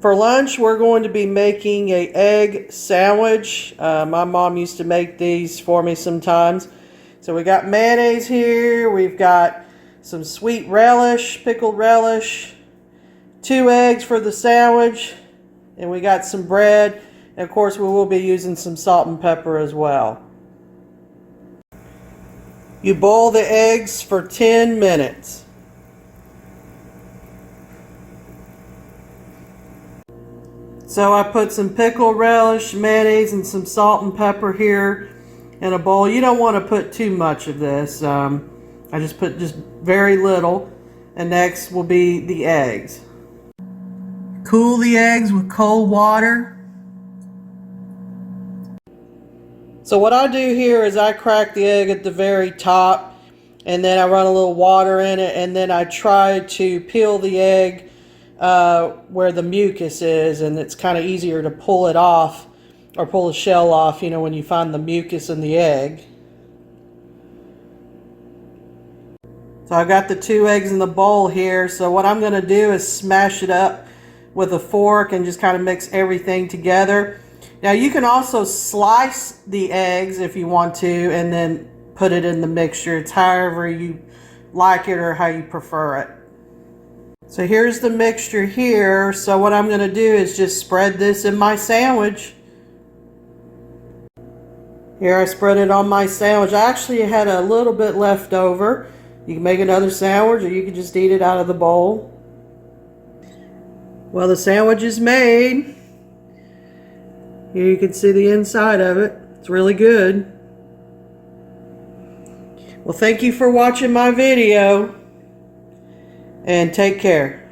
For lunch, we're going to be making an egg sandwich. My mom used to make these for me sometimes. So we got mayonnaise here. We've got some sweet relish, pickled relish, 2 eggs for the sandwich, and we got some bread. And of course, we will be using some salt and pepper as well. You boil the eggs for 10 minutes. So I put some pickled relish, mayonnaise, and some salt and pepper here in a bowl. You don't want to put too much of this. I just put very little. And next will be the eggs. Cool the eggs with cold water. So what I do here is I crack the egg at the very top, and then I run a little water in it, and then I try to peel the egg where the mucus is, and it's kind of easier to pull it off, or pull the shell off, you know, when you find the mucus in the egg. So I got the 2 eggs in the bowl here, so what I'm going to do is smash it up with a fork and just kind of mix everything together. Now you can also slice the eggs if you want to and then put it in the mixture. It's however you like it or how you prefer it. So here's the mixture here. So what I'm going to do is just spread this in my sandwich. Here I spread it on my sandwich. I actually had a little bit left over. You can make another sandwich, or you can just eat it out of the bowl. Well, the sandwich is made. Here you can see the inside of it. It's really good. Well, thank you for watching my video, and take care.